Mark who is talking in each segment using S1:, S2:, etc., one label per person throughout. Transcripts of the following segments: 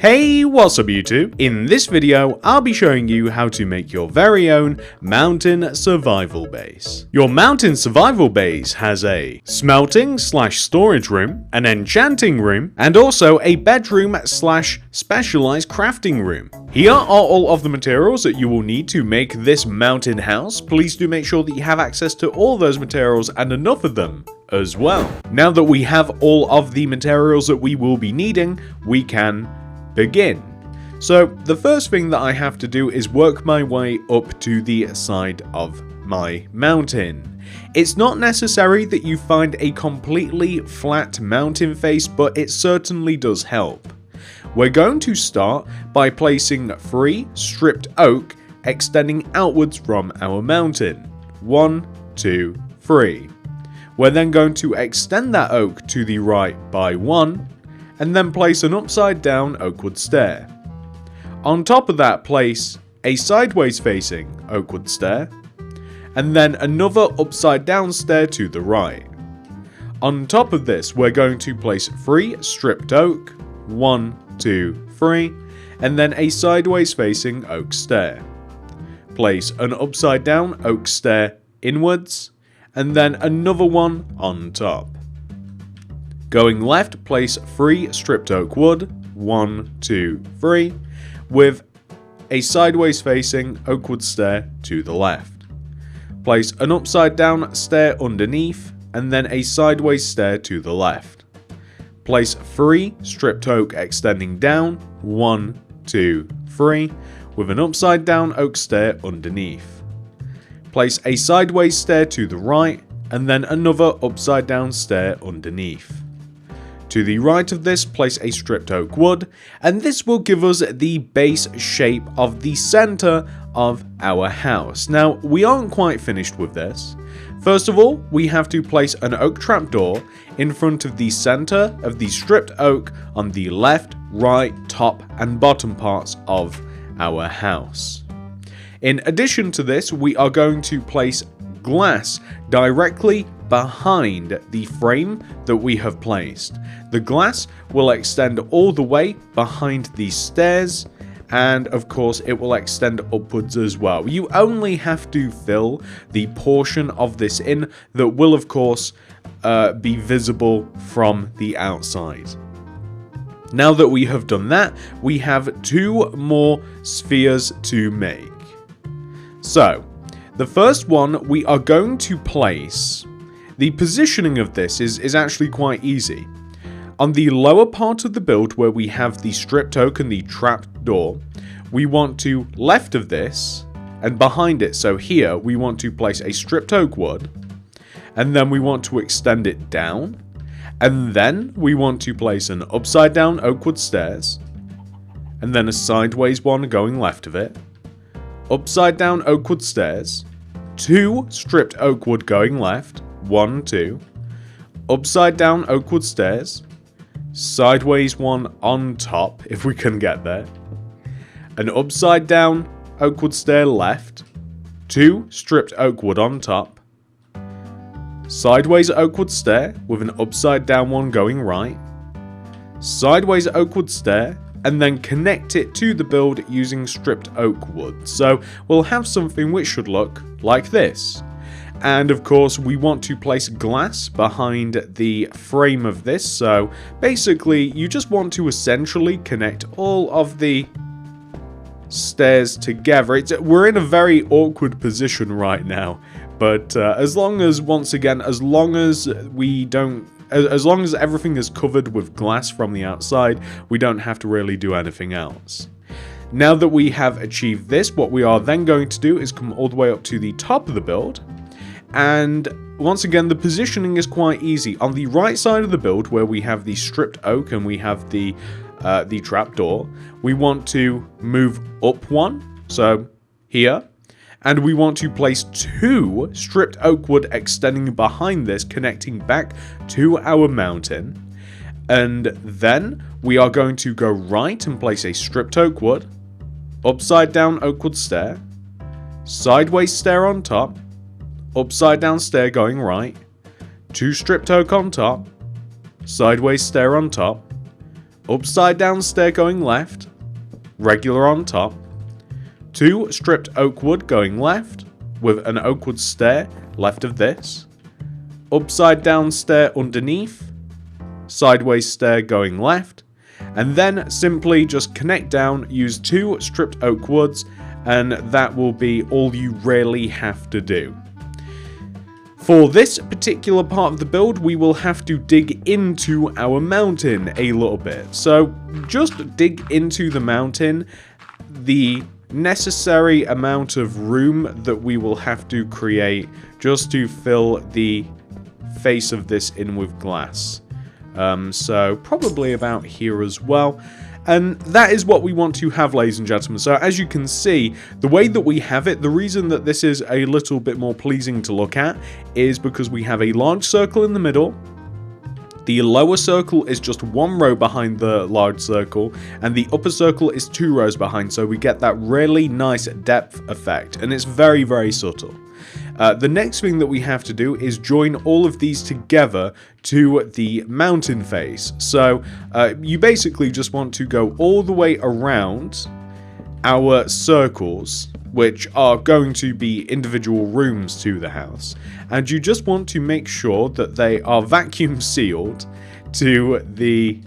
S1: Hey, what's up YouTube? In this video, I'll be showing you how to make your very own mountain survival base. Your mountain survival base has a smelting / storage room, an enchanting room, and also a bedroom / specialized crafting room. Here are all of the materials that you will need to make this mountain house. Please do make sure that you have access to all those materials and enough of them as well. Now that we have all of the materials that we will be needing, we can begin. So the first thing that I have to do is work my way up to the side of my mountain. It's not necessary that you find a completely flat mountain face, but it certainly does help. We're going to start by placing 3 stripped oak extending outwards from our mountain. 1, 2, 3. We're then going to extend that oak to the right by 1, and then place an upside down oakwood stair. On top of that, place a sideways facing oakwood stair, and then another upside down stair to the right. On top of this, we're going to place 3 stripped oak, 1, 2, 3, and then a sideways facing oak stair. Place an upside down oak stair inwards, and then another one on top. Going left, place 3 stripped oak wood, 1, 2, 3, with a sideways facing oakwood stair to the left. Place an upside down stair underneath, and then a sideways stair to the left. Place 3 stripped oak extending down, 1, 2, 3, with an upside down oak stair underneath. Place a sideways stair to the right, and then another upside down stair underneath. To the right of this, place a stripped oak wood, and this will give us the base shape of the center of our house. Now, we aren't quite finished with this. First of all, we have to place an oak trapdoor in front of the center of the stripped oak on the left, right, top, and bottom parts of our house. In addition to this, we are going to place glass directly behind the frame that we have placed. The glass will extend all the way behind these stairs, and of course it will extend upwards as well. You only have to fill the portion of this in that will of course be visible from the outside. Now that we have done that, we have 2 more spheres to make. So the first one we are going to place. The positioning of this is actually quite easy. On the lower part of the build where we have the stripped oak and the trap door, we want to left of this and behind it, so here we want to place a stripped oak wood, and then we want to extend it down, and then we want to place an upside down oak wood stairs, and then a sideways one going left of it, upside down oak wood stairs, 2 stripped oak wood going left, 1, 2, upside down oakwood stairs, sideways one on top if we can get there, an upside down oakwood stair left, 2 stripped oak wood on top, sideways oakwood stair with an upside down one going right, sideways oakwood stair, and then connect it to the build using stripped oak wood. So we'll have something which should look like this. And of course we want to place glass behind the frame of this, so basically you just want to essentially connect all of the stairs together. We're in a very awkward position right now, but as long as everything is covered with glass from the outside, we don't have to really do anything else. Now that we have achieved this, what we are then going to do is come all the way up to the top of the build. And once again, the positioning is quite easy. On the right side of the build, where we have the stripped oak and we have the trapdoor, we want to move up 1, so here, and we want to place 2 stripped oak wood extending behind this, connecting back to our mountain. And then we are going to go right and place a stripped oak wood, upside down oak wood stair, sideways stair on top, upside down stair going right, 2 stripped oak on top, sideways stair on top, upside down stair going left, regular on top, 2 stripped oak wood going left, with an oak wood stair left of this, upside down stair underneath, sideways stair going left, and then simply just connect down, use 2 stripped oak woods, and that will be all you really have to do. For this particular part of the build, we will have to dig into our mountain a little bit. So just dig into the mountain the necessary amount of room that we will have to create just to fill the face of this in with glass. So probably about here as well. And that is what we want to have, ladies and gentlemen. So as you can see, the way that we have it, the reason that this is a little bit more pleasing to look at is because we have a large circle in the middle. The lower circle is just 1 row behind the large circle, and the upper circle is 2 rows behind, so we get that really nice depth effect, and it's very, very subtle. The next thing that we have to do is join all of these together to the mountain face. So you basically just want to go all the way around our circles, which are going to be individual rooms to the house, and you just want to make sure that they are vacuum sealed to the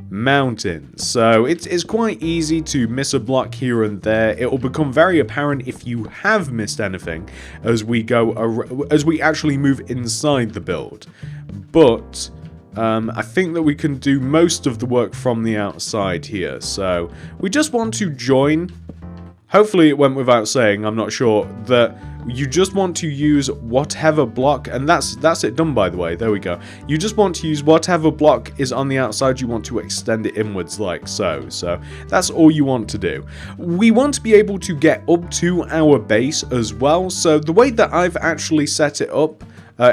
S1: mountain. So it's quite easy to miss a block here and there. It will become very apparent if you have missed anything as we actually move inside the build. But I think that we can do most of the work from the outside here. So we just want to join. Hopefully it went without saying, I'm not sure, that you just want to use whatever block, and that's it done, by the way, there we go. You just want to use whatever block is on the outside, you want to extend it inwards like so. So that's all you want to do. We want to be able to get up to our base as well, so the way that I've actually set it up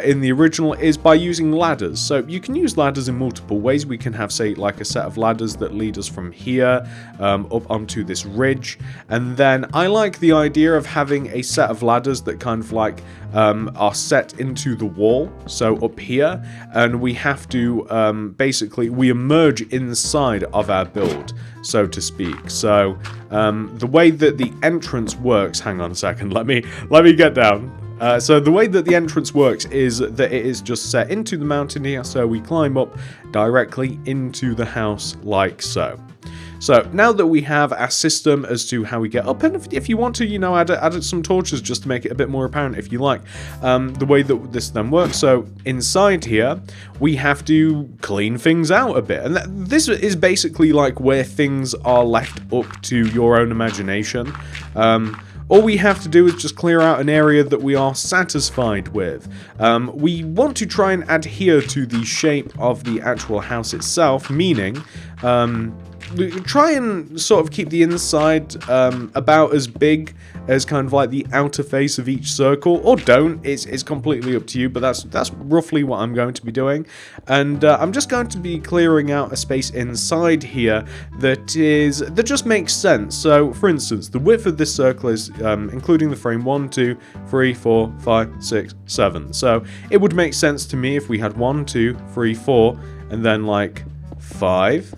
S1: in the original is by using ladders. So you can use ladders in multiple ways. We can have, say, like a set of ladders that lead us from here up onto this ridge, and then I like the idea of having a set of ladders that kind of like are set into the wall, so up here, and we have to basically we emerge inside of our build, so to speak. So the way that the entrance works, hang on a second, let me get down. So the way that the entrance works is that it is just set into the mountain here, so we climb up directly into the house like so. So now that we have our system as to how we get up, and if you want to, you know, add some torches just to make it a bit more apparent if you like, the way that this then works. So inside here, we have to clean things out a bit, and this is basically like where things are left up to your own imagination. All we have to do is just clear out an area that we are satisfied with. We want to try and adhere to the shape of the actual house itself, meaning try and sort of keep the inside about as big as kind of like the outer face of each circle, or don't. It's completely up to you, but that's roughly what I'm going to be doing. And I'm just going to be clearing out a space inside here that just makes sense. So for instance, the width of this circle is including the frame 1, 2, 3, 4, 5, 6, 7. So it would make sense to me if we had 1, 2, 3, 4, and then like 5,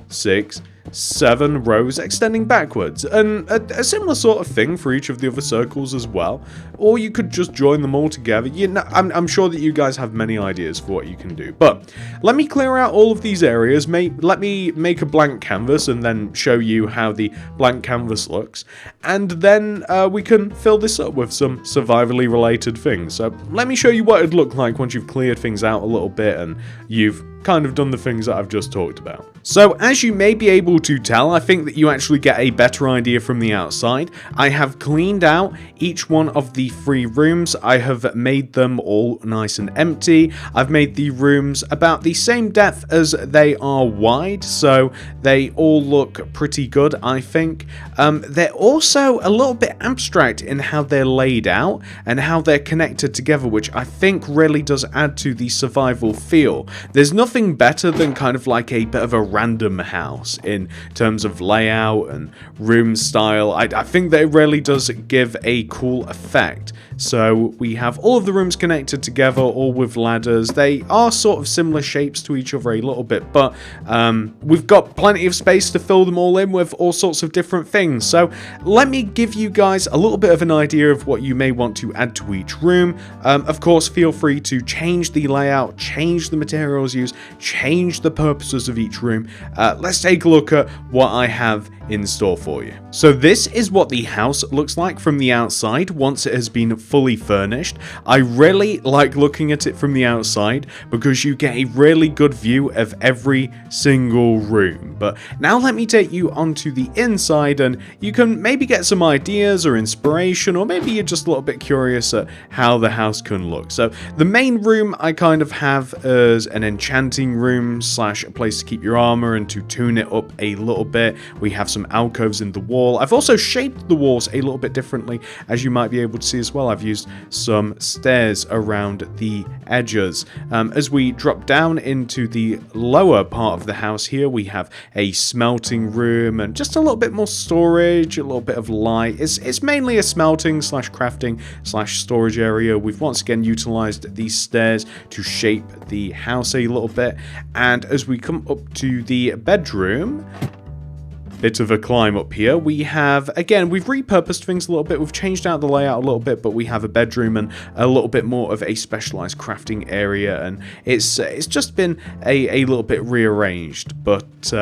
S1: 6, 7 rows extending backwards, and a similar sort of thing for each of the other circles as well. Or you could just join them all together. You know, I'm sure that you guys have many ideas for what you can do, but let me clear out all of these areas. Let me make a blank canvas and then show you how the blank canvas looks, and then we can fill this up with some survivally related things. So let me show you what it'd look like once you've cleared things out a little bit and you've kind of done the things that I've just talked about. So as you may be able to tell, I think that you actually get a better idea from the outside. I have cleaned out each one of the 3 rooms. I have made them all nice and empty. I've made the rooms about the same depth as they are wide, so they all look pretty good, I think. They're also a little bit abstract in how they're laid out and how they're connected together, which I think really does add to the survival feel. There's nothing better than kind of like a bit of a random house in terms of layout and room style. I think that it really does give a cool effect So we have all of the rooms connected together, all with ladders. They are sort of similar shapes to each other a little bit, but we've got plenty of space to fill them all in with all sorts of different things. So let me give you guys a little bit of an idea of what you may want to add to each room. Of course, feel free to change the layout, change the materials used, change the purposes of each room. Let's take a look at what I have in store for you. So this is what the house looks like from the outside once it has been fully furnished. I really like looking at it from the outside because you get a really good view of every single room. But now let me take you onto the inside and you can maybe get some ideas or inspiration, or maybe you're just a little bit curious at how the house can look. So the main room I kind of have as an enchanting room slash a place to keep your armor and to tune it up a little bit. We have some alcoves in the wall. I've also shaped the walls a little bit differently, as you might be able to see as well. I've used some stairs around the edges. As we drop down into the lower part of the house here, we have a smelting room and just a little bit more storage, a little bit of light. It's mainly a smelting slash crafting slash storage area. We've once again utilized these stairs to shape the house a little bit. And as we come up to the bedroom, bit of a climb up here. We have, again, we've repurposed things a little bit. We've changed out the layout a little bit, but we have a bedroom and a little bit more of a specialized crafting area, and it's just been a little bit rearranged. But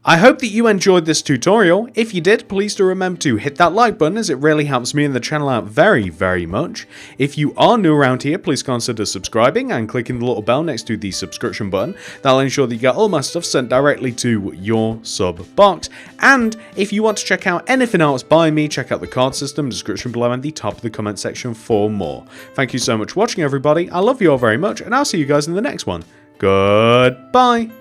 S1: I hope that you enjoyed this tutorial. If you did, please do remember to hit that like button, as it really helps me and the channel out very, very much. If you are new around here, please consider subscribing and clicking the little bell next to the subscription button. That'll ensure that you get all my stuff sent directly to your sub box. And if you want to check out anything else by me, check out the card system, description below, and the top of the comment section for more. Thank you so much for watching, everybody. I love you all very much, and I'll see you guys in the next one. Goodbye.